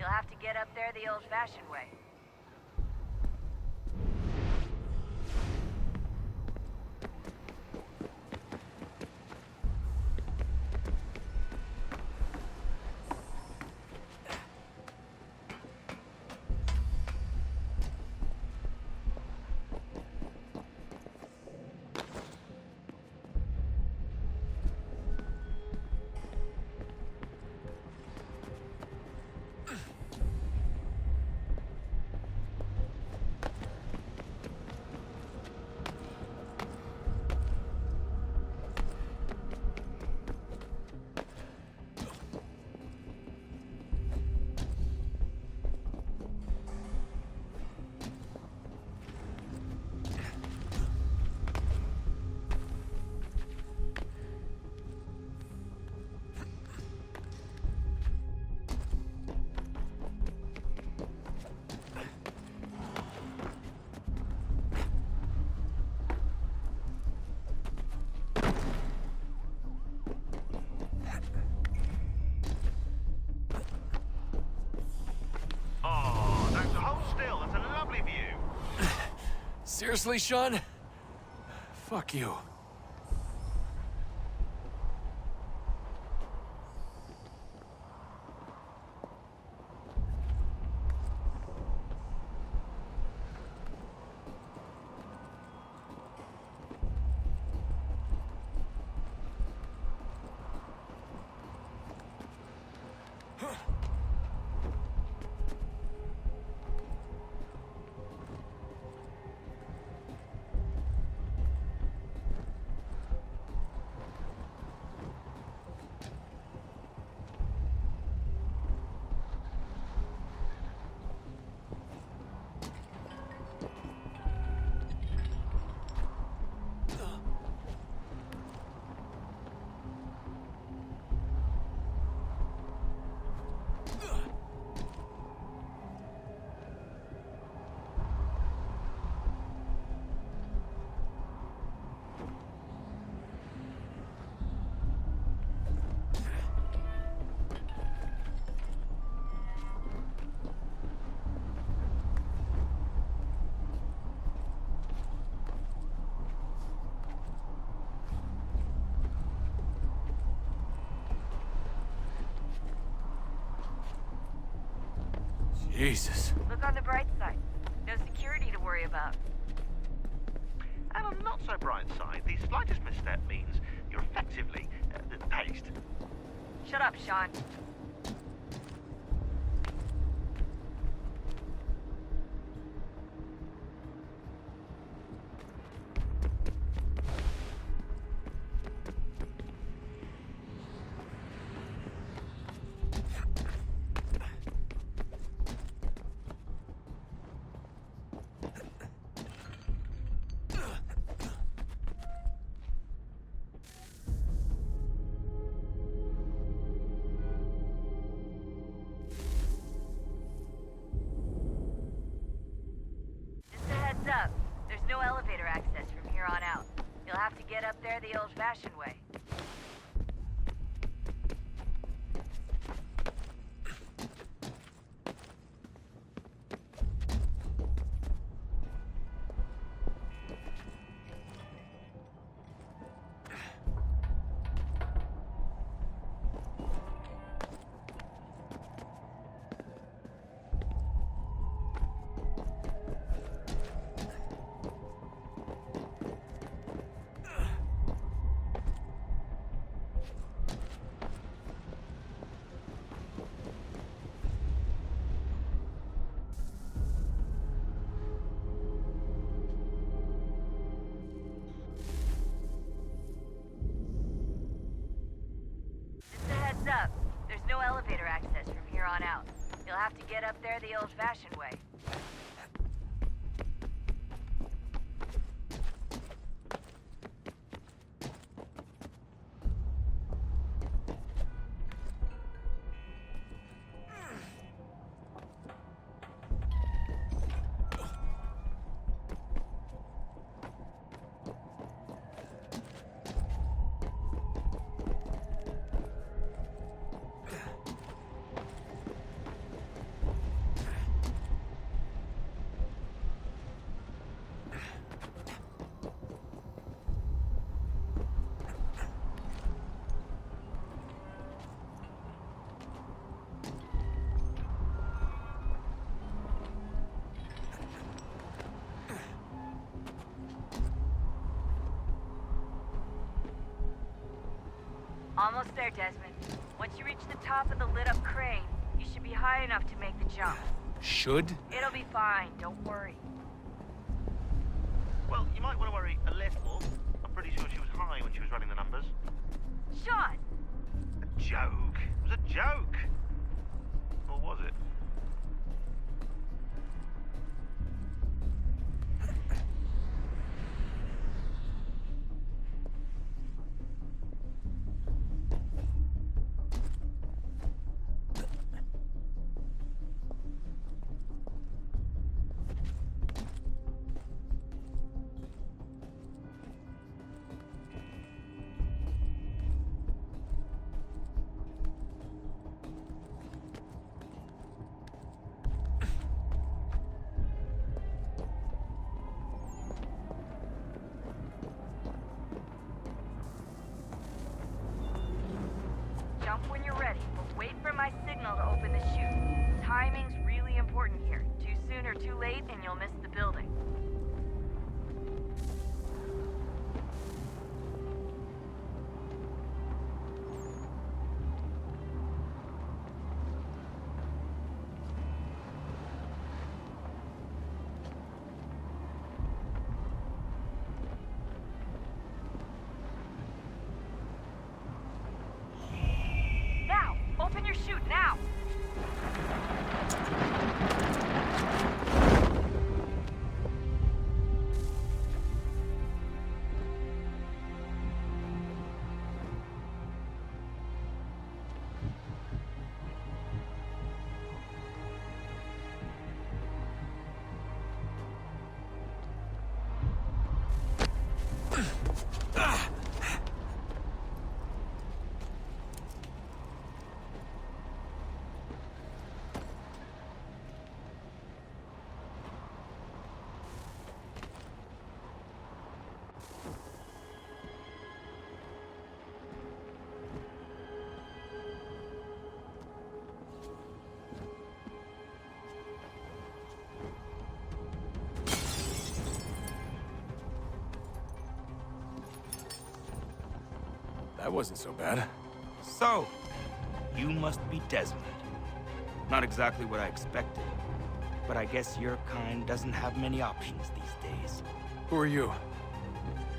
You'll have to get up there the old-fashioned way. Seriously, Sean? Fuck you. Jesus. Look on the bright side. No security to worry about. And on the not so bright side, the slightest misstep means you're effectively paced. Shut up, Sean. Up. There's no elevator access from here on out. You'll have to get up there the old-fashioned way. Up. There's no elevator access from here on out. You'll have to get up there the old-fashioned way. Almost there, Desmond. Once you reach the top of the lit-up crane, you should be high enough to make the jump. Should? It'll be fine, don't worry. Well, you might want to worry a little. I'm pretty sure she was high when she was running the numbers. Sean! A joke. It was a joke. Or was it? Jump when you're ready, but wait for my signal to open the chute. Timing's really important here. Too soon or too late, and you'll miss the building. Now! Open your chute, now! That wasn't so bad. So, you must be Desmond. Not exactly what I expected, but I guess your kind doesn't have many options these days. Who are you?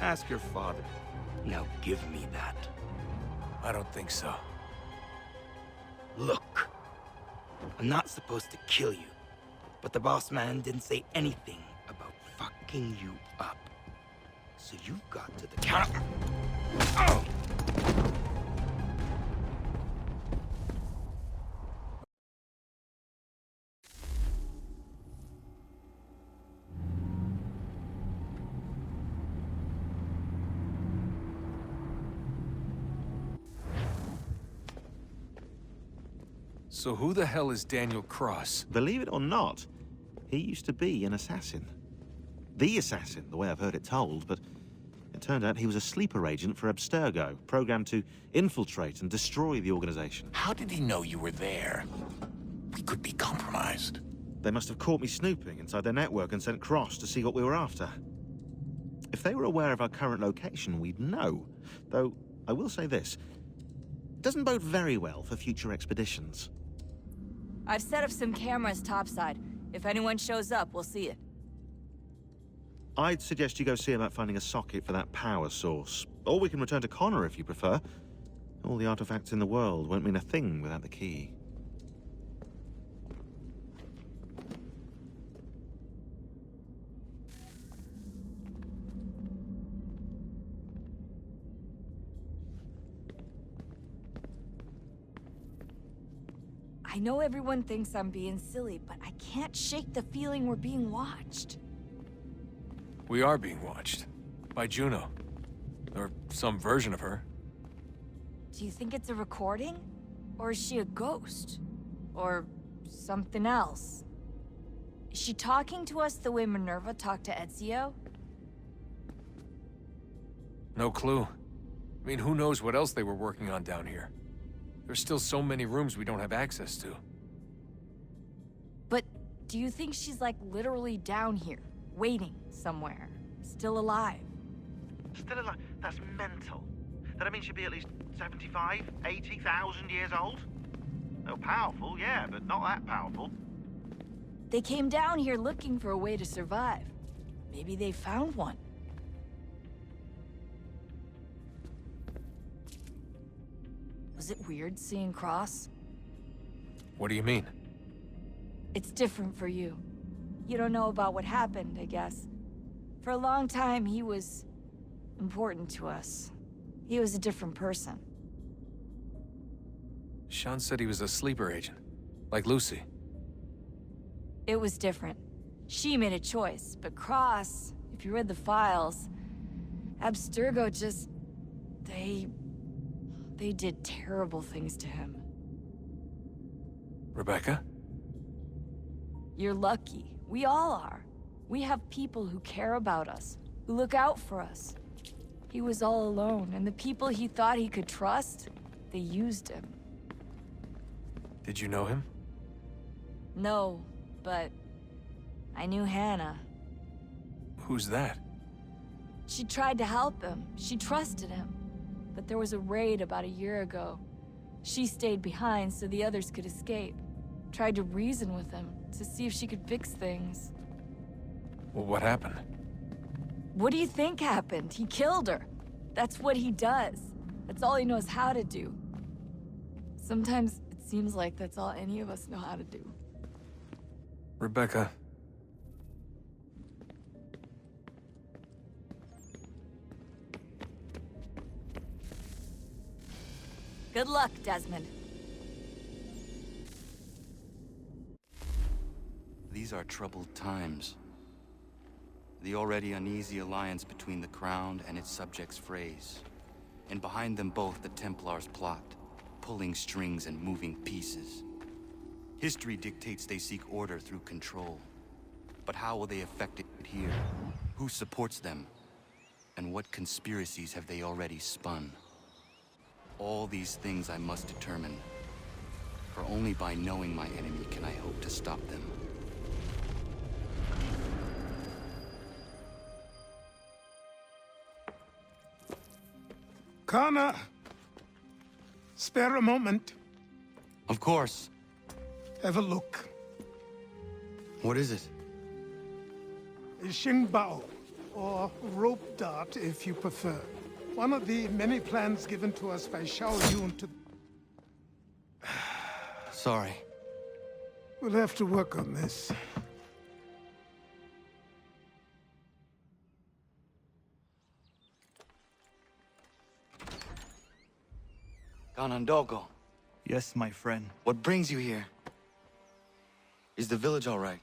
Ask your father. Now give me that. I don't think so. Look, I'm not supposed to kill you, but the boss man didn't say anything about fucking you up. So you've got to the count. Oh! So who the hell is Daniel Cross? Believe it or not, he used to be an assassin. The assassin, the way I've heard it told, but it turned out he was a sleeper agent for Abstergo, programmed to infiltrate and destroy the organization. How did he know you were there? We could be compromised. They must have caught me snooping inside their network and sent Cross to see what we were after. If they were aware of our current location, we'd know. Though, I will say this, it doesn't bode very well for future expeditions. I've set up some cameras topside. If anyone shows up, we'll see it. I'd suggest you go see about finding a socket for that power source. Or we can return to Connor if you prefer. All the artifacts in the world won't mean a thing without the key. I know everyone thinks I'm being silly, but I can't shake the feeling we're being watched. We are being watched. By Juno. Or some version of her. Do you think it's a recording? Or is she a ghost? Or something else? Is she talking to us the way Minerva talked to Ezio? No clue. I mean, who knows what else they were working on down here? There's still so many rooms we don't have access to. But do you think she's like literally down here, waiting somewhere, still alive? Still alive? That's mental. That means she'd be at least 75, 80,000 years old? Oh, powerful, yeah, but not that powerful. They came down here looking for a way to survive. Maybe they found one. Was it weird seeing Cross? What do you mean? It's different for you. You don't know about what happened, I guess. For a long time, he was important to us. He was a different person. Sean said he was a sleeper agent, like Lucy. It was different. She made a choice, but Cross, if you read the files, Abstergo just... They did terrible things to him. Rebecca? You're lucky. We all are. We have people who care about us, who look out for us. He was all alone, and the people he thought he could trust, they used him. Did you know him? No, but I knew Hannah. Who's that? She tried to help him. She trusted him. But there was a raid about a year ago. She stayed behind so the others could escape. Tried to reason with him to see if she could fix things. Well, what happened? What do you think happened? He killed her. That's what he does. That's all he knows how to do. Sometimes it seems like that's all any of us know how to do. Rebecca. Good luck, Desmond. These are troubled times. The already uneasy alliance between the Crown and its subjects frays. And behind them both the Templars plot, pulling strings and moving pieces. History dictates they seek order through control. But how will they affect it here? Who supports them? And what conspiracies have they already spun? All these things I must determine. For only by knowing my enemy can I hope to stop them. Connor! Spare a moment. Of course. Have a look. What is it? A Xingbao, or rope dart if you prefer. One of the many plans given to us by Xiao Yun to... Sorry. We'll have to work on this. Ganondogo, Yes, my friend. what brings you here? Is the village all right?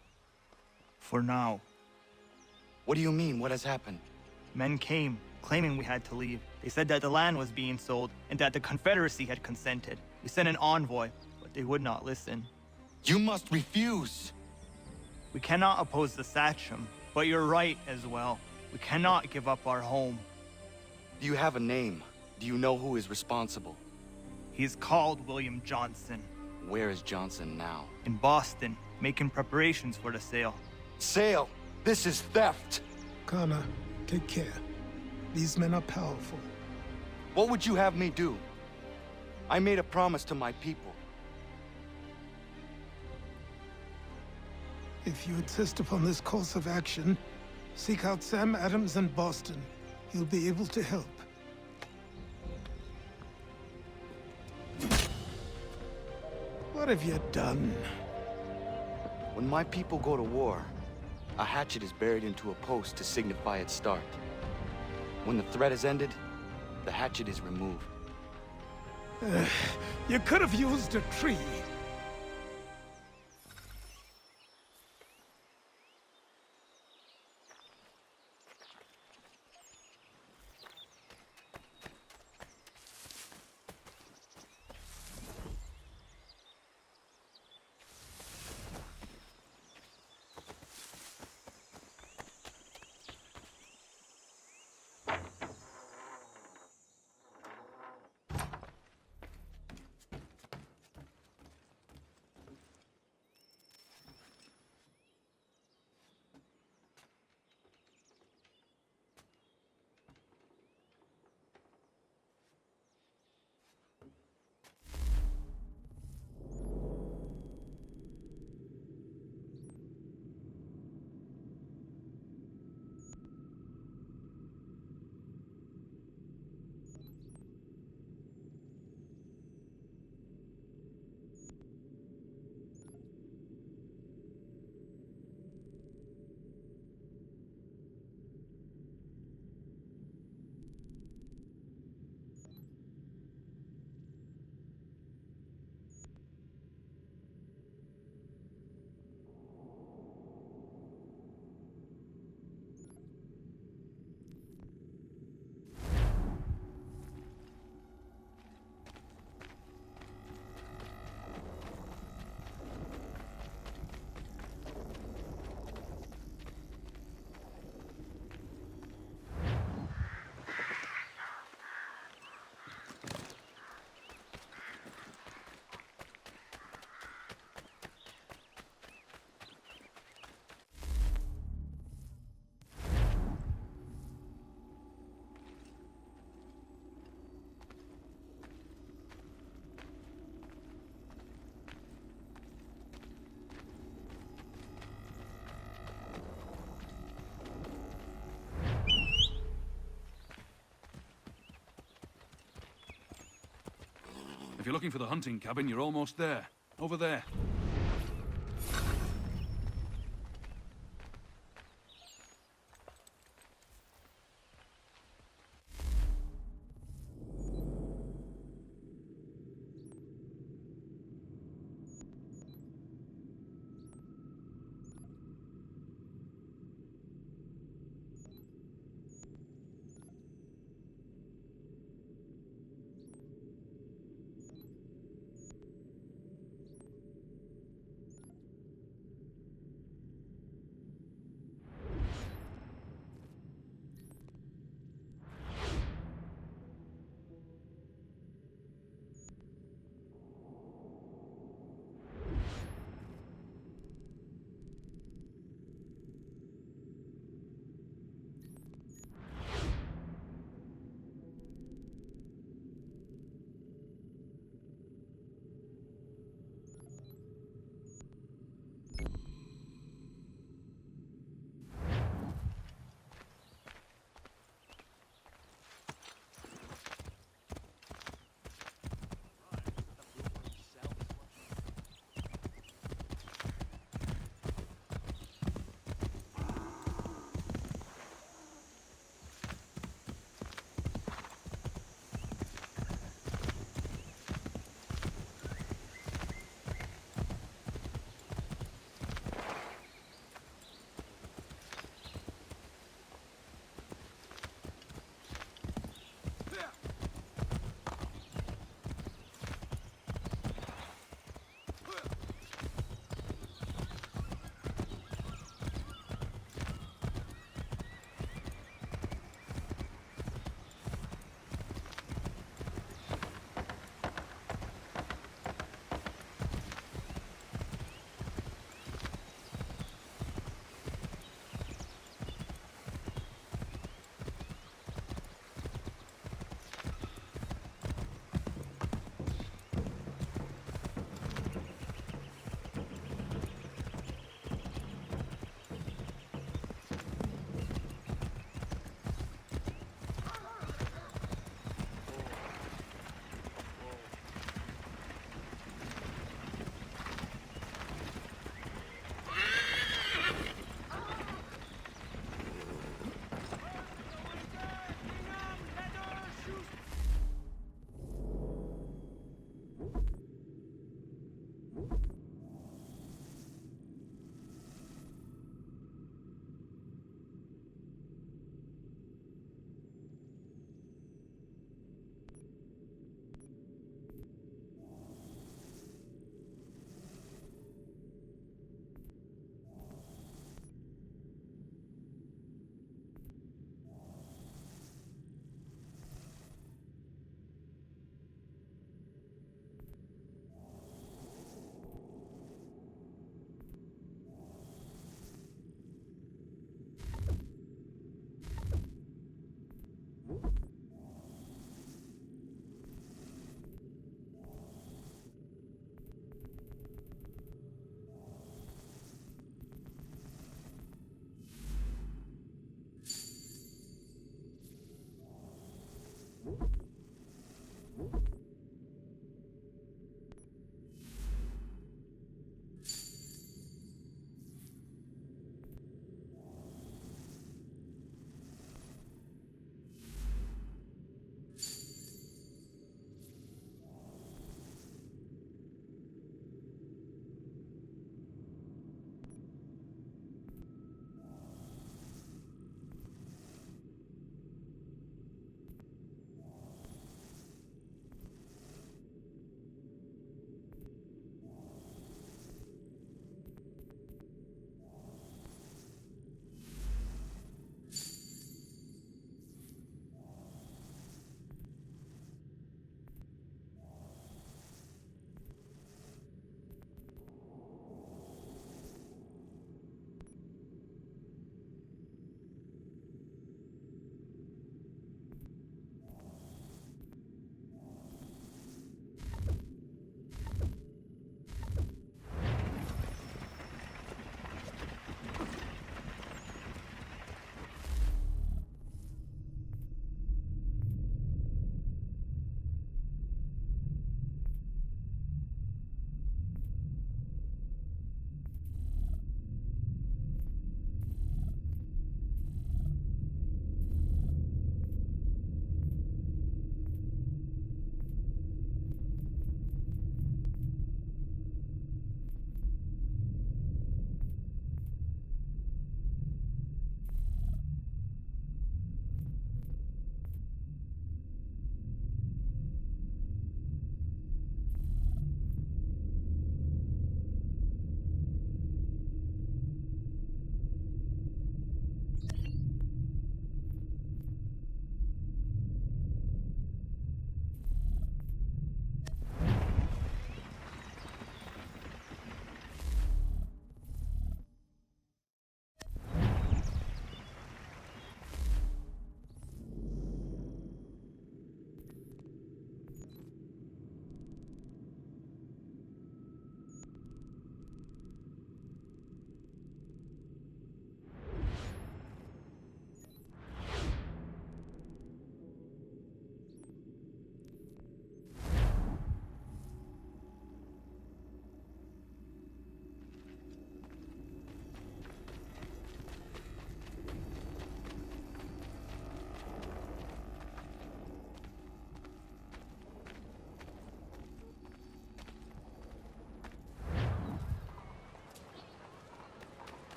For now. What do you mean? What has happened? Men came, claiming we had to leave. They said that the land was being sold, and that the Confederacy had consented. We sent an envoy, but they would not listen. You must refuse! We cannot oppose the Sachem, but you're right as well. We cannot give up our home. Do you have a name? Do you know who is responsible? He's called William Johnson. Where is Johnson now? In Boston, making preparations for the sale. Sale! This is theft! Connor, take care. These men are powerful. What would you have me do? I made a promise to my people. If you insist upon this course of action, seek out Sam Adams in Boston. He'll be able to help. What have you done? When my people go to war, a hatchet is buried into a post to signify its start. When the threat is ended, the hatchet is removed. You could have used a tree. If you're looking for the hunting cabin, you're almost there. Over there.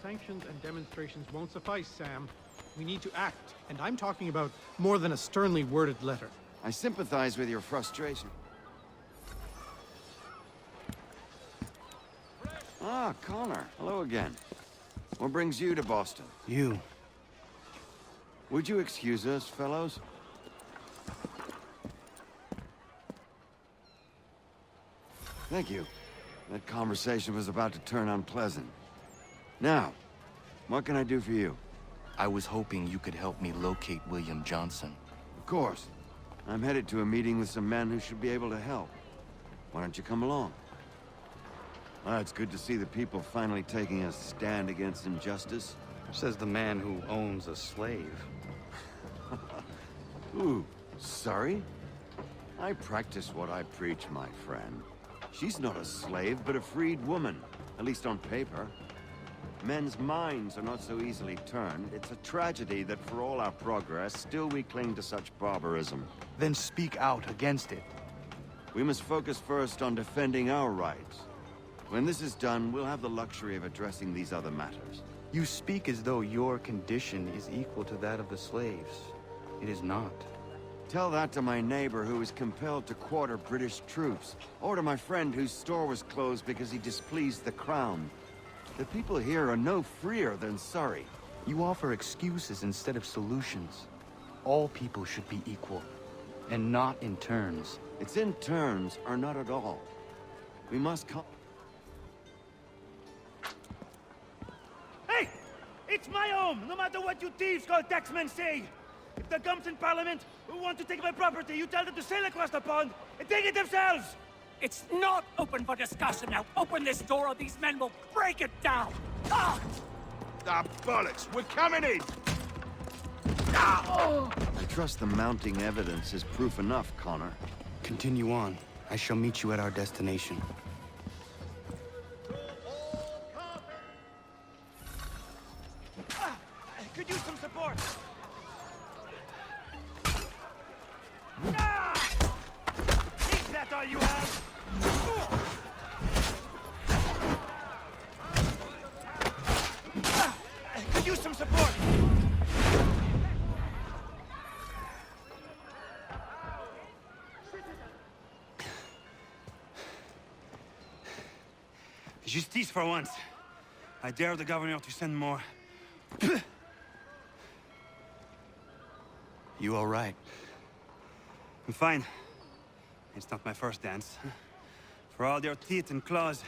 Sanctions and demonstrations won't suffice, Sam. We need to act, and I'm talking about more than a sternly worded letter. I sympathize with your frustration. Ah, Connor. Hello again. What brings you to Boston? You. Would you excuse us, fellows? Thank you. That conversation was about to turn unpleasant. Now, what can I do for you? I was hoping you could help me locate William Johnson. Of course. I'm headed to a meeting with some men who should be able to help. Why don't you come along? It's good to see the people finally taking a stand against injustice. Says the man who owns a slave. Ooh, sorry? I practice what I preach, my friend. She's not a slave, but a freed woman, at least on paper. Men's minds are not so easily turned. It's a tragedy that for all our progress, still we cling to such barbarism. Then speak out against it. We must focus first on defending our rights. When this is done, we'll have the luxury of addressing these other matters. You speak as though your condition is equal to that of the slaves. It is not. Tell that to my neighbor who was compelled to quarter British troops, or to my friend whose store was closed because he displeased the crown. The people here are no freer than Surrey. You offer excuses instead of solutions. All people should be equal, and not in turns. It's in turns, or not at all. We must come... Hey! It's my home, no matter what you thieves called taxmen say! If the gums in Parliament who want to take my property, you tell them to sail across the pond and take it themselves! It's not open for discussion now. Open this door or these men will break it down. Ah! Ah, bollocks! We're coming in! Ah! I trust the mounting evidence is proof enough, Connor. Continue on. I shall meet you at our destination. Could use some support! Ah! Is that all you have? Could use some support! Justice for once. I dare the governor to send more. You all right? I'm fine. It's not my first dance. For all their teeth and claws,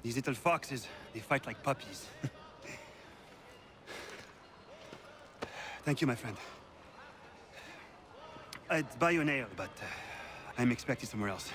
these little foxes, they fight like puppies. Thank you, my friend. I'd buy you an ale, but I'm expected somewhere else.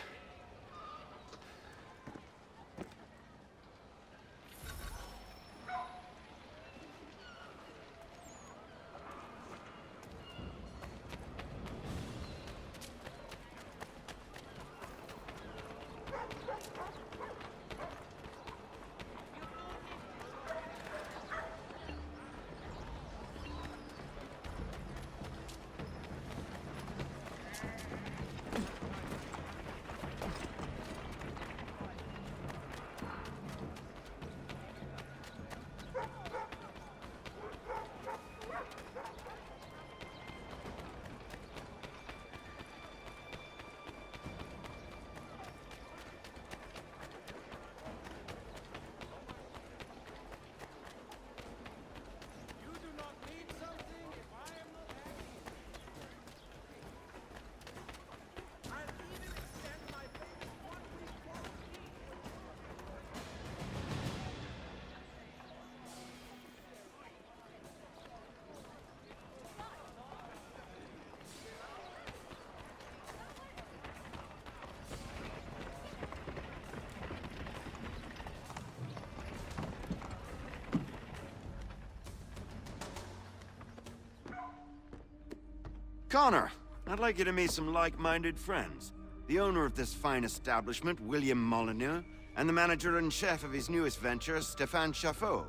Connor, I'd like you to meet some like-minded friends. The owner of this fine establishment, William Molyneux, and the manager and chef of his newest venture, Stéphane Chaffeau.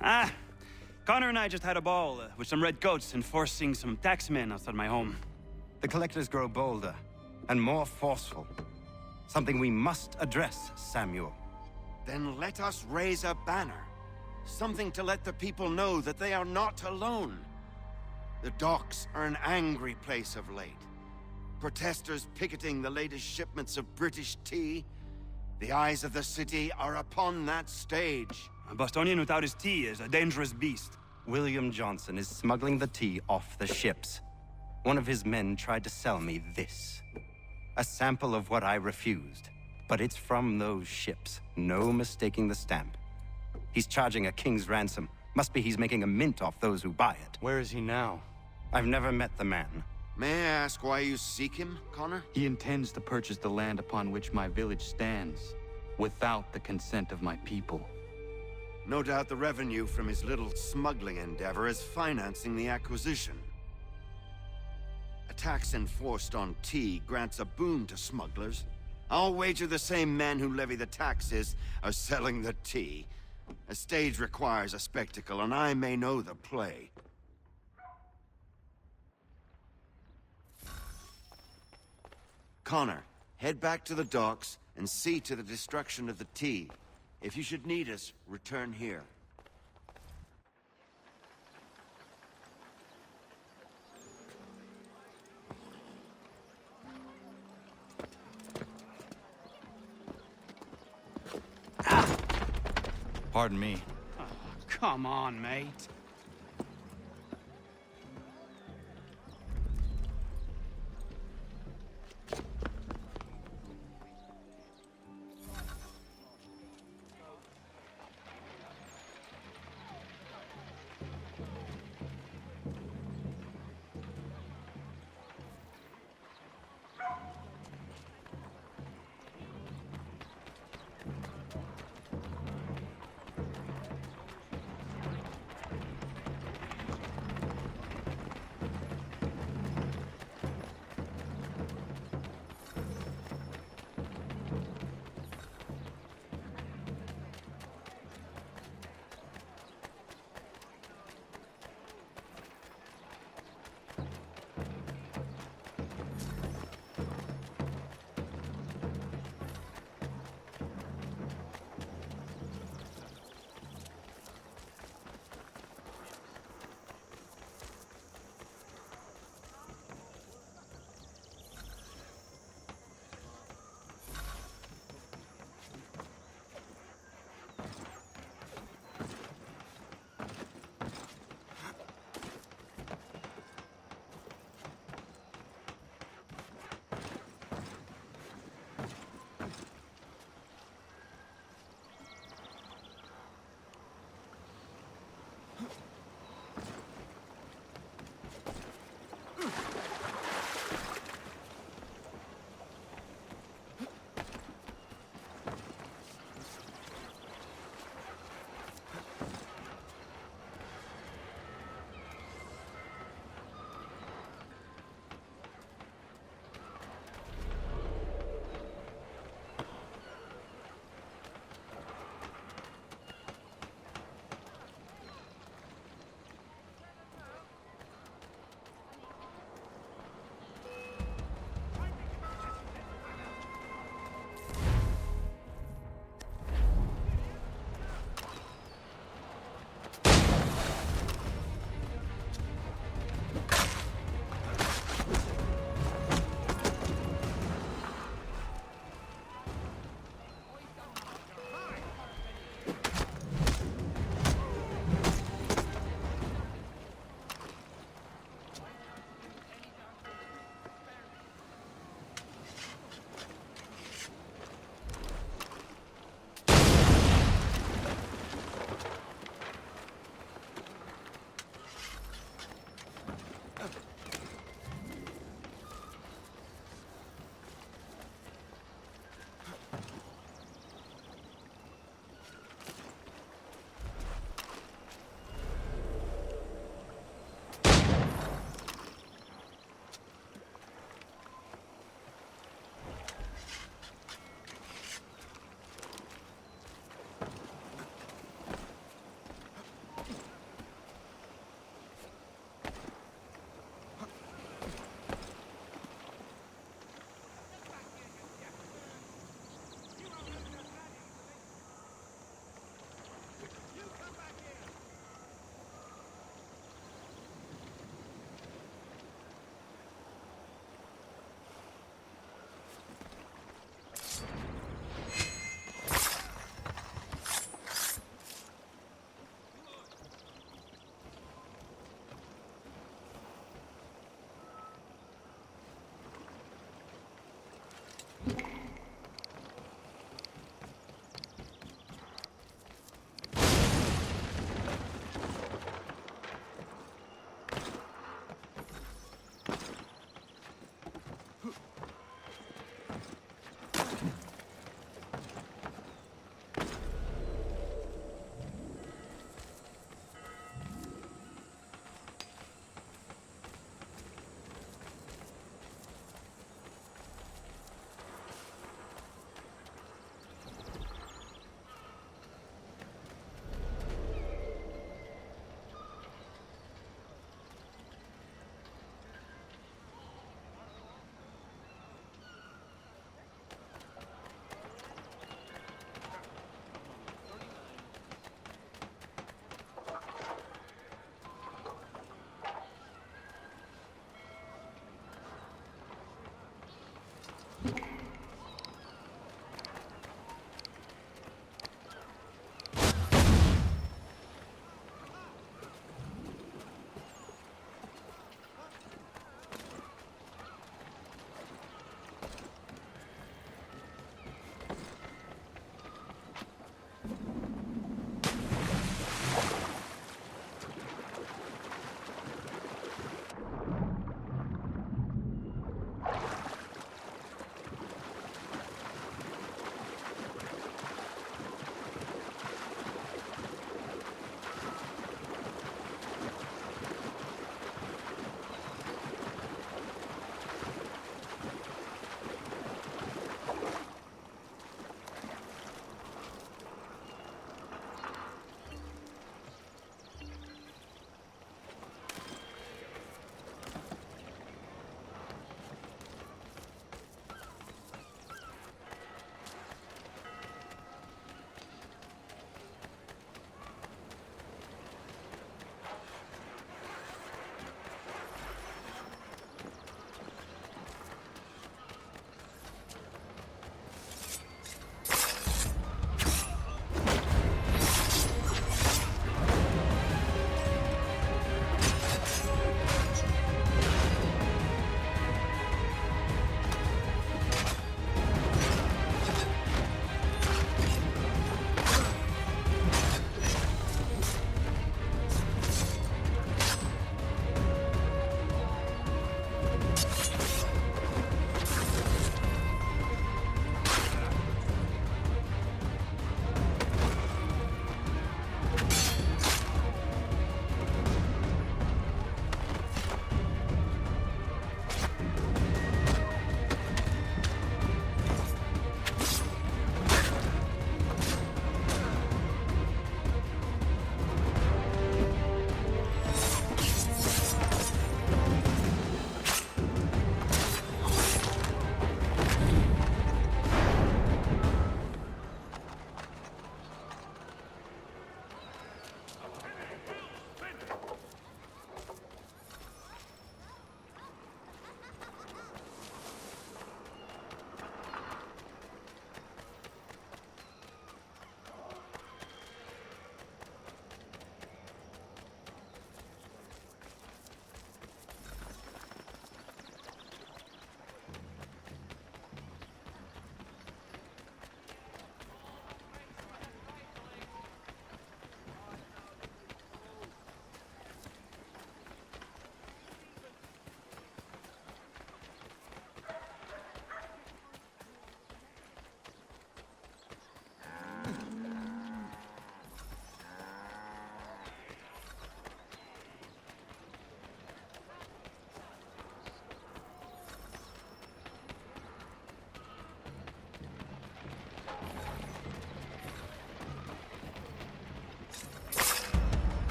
Ah, Connor and I just had a ball with some redcoats enforcing some taxmen outside my home. The collectors grow bolder and more forceful. Something we must address, Samuel. Then let us raise a banner. Something to let the people know that they are not alone. The docks are an angry place of late. Protesters picketing the latest shipments of British tea. The eyes of the city are upon that stage. A Bostonian without his tea is a dangerous beast. William Johnson is smuggling the tea off the ships. One of his men tried to sell me this. A sample of what I refused. But it's from those ships. No mistaking the stamp. He's charging a king's ransom. Must be he's making a mint off those who buy it. Where is he now? I've never met the man. May I ask why you seek him, Connor? He intends to purchase the land upon which my village stands, without the consent of my people. No doubt the revenue from his little smuggling endeavor is financing the acquisition. A tax enforced on tea grants a boon to smugglers. I'll wager the same men who levy the taxes are selling the tea. A stage requires a spectacle, and I may know the play. Connor, head back to the docks and see to the destruction of the tea. If you should need us, return here. Pardon me. Oh, come on, mate.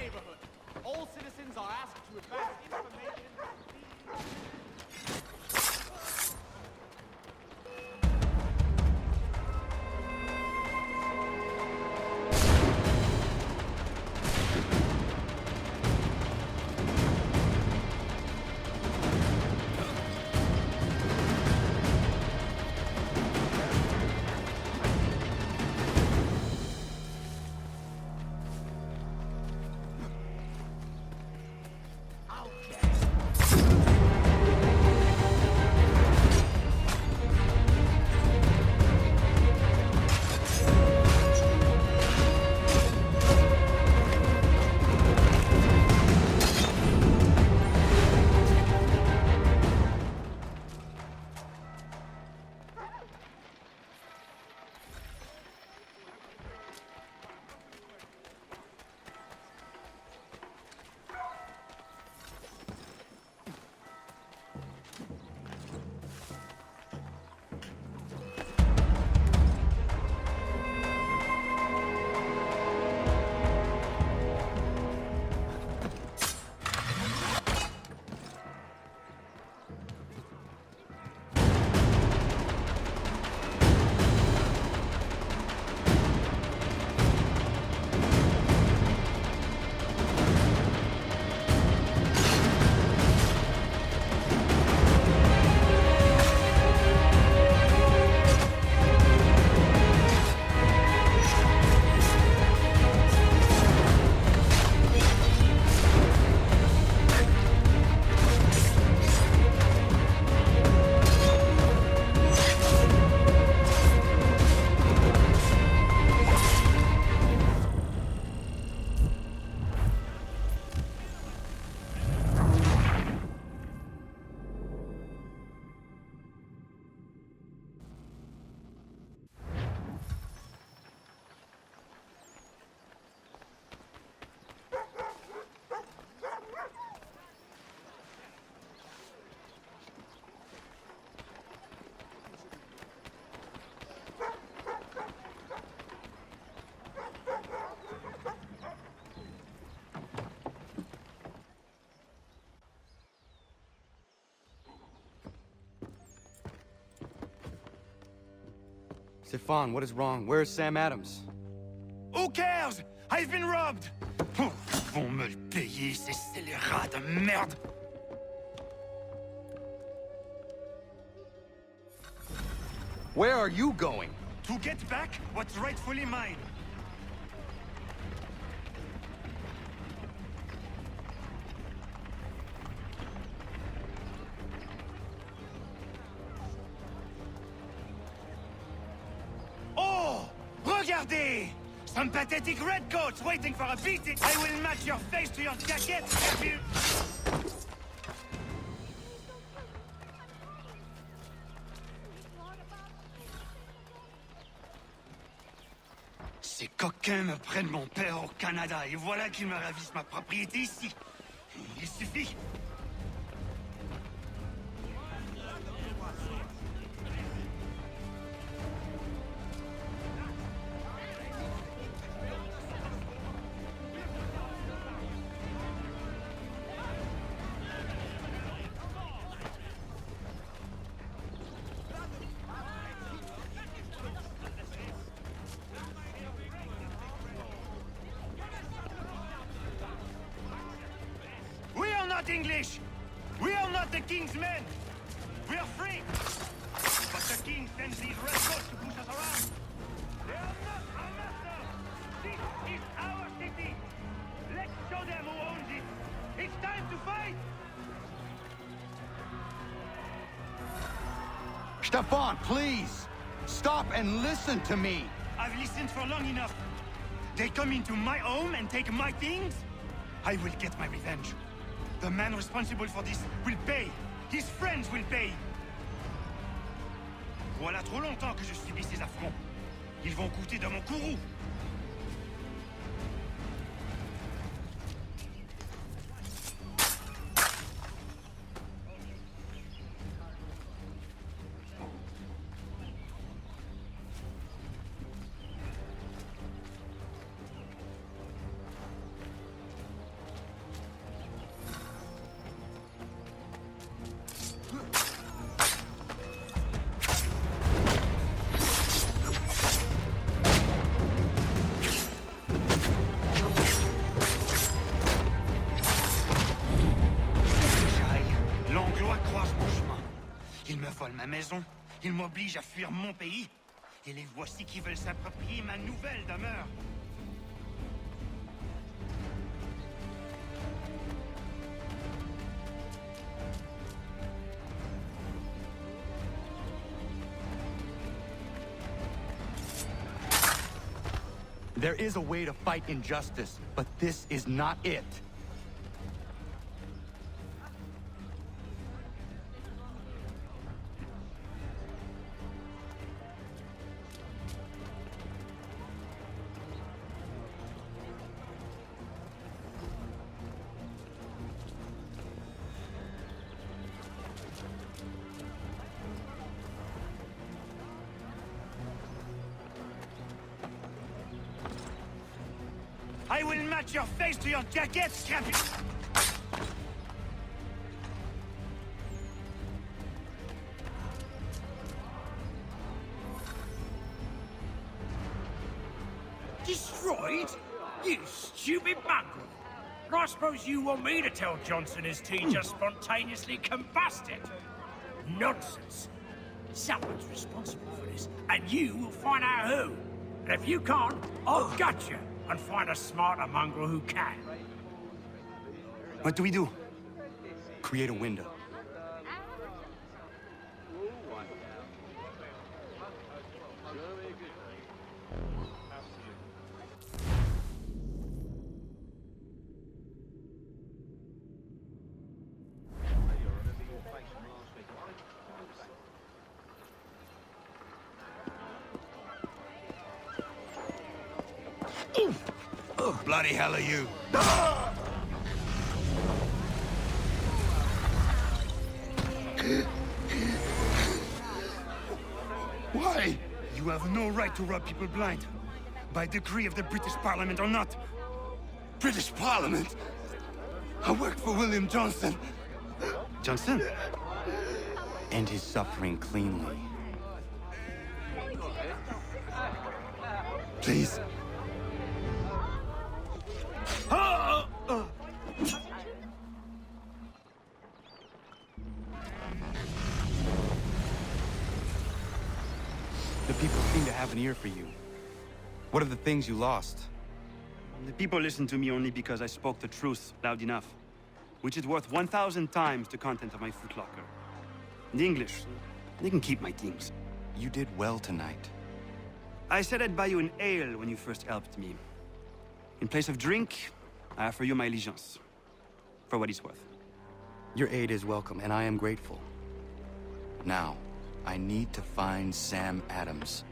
neighborhood. All citizens are asked to advance information. Stefan, what is wrong? Where is Sam Adams? Who cares? I've been robbed! Oh, ils vont me le payer, ces scélérats de merde! Where are you going? To get back what's rightfully mine. Oh! Regardez! Some pathetic redcoats waiting for a beating! I will match your face to your jacket if you... Ces coquins me prennent mon père au Canada et voilà qu'ils me ravissent ma propriété ici. Il suffit. English! We are not the king's men! We are free! But the king sends these redcoats to push us around! They are not our master! This is our city! Let's show them who owns it! It's time to fight! Stefan, please! Stop and listen to me! I've listened for long enough. They come into my home and take my things? I will get my revenge. The man responsible for this will pay. His friends will pay. Voilà trop longtemps que je subis ces affronts. Ils vont coûter de mon courroux. Ils m'obligent à fuir mon pays. Et les voici qui veulent s'approprier ma nouvelle demeure. There is a way to fight injustice, but this is not it. I will match your face to your jacket, champion! Destroyed? You stupid mongrel! I suppose you want me to tell Johnson his tea just spontaneously combusted? Nonsense. Someone's responsible for this, and you will find out who. And if you can't, I'll gut you and find a smarter mongrel who can. What do we do? Create a window. Bloody hell are you? Why? You have no right to rob people blind. By decree of the British Parliament or not. British Parliament? I worked for William Johnson. Johnson? End his suffering cleanly. Please. The people seem to have an ear for you. What are the things you lost? The people listen to me only because I spoke the truth loud enough. Which is worth 1,000 times the content of my footlocker. The English, they can keep my things. You did well tonight. I said I'd buy you an ale when you first helped me. In place of drink, I offer you my allegiance. For what it's worth. Your aid is welcome, and I am grateful. Now, I need to find Sam Adams.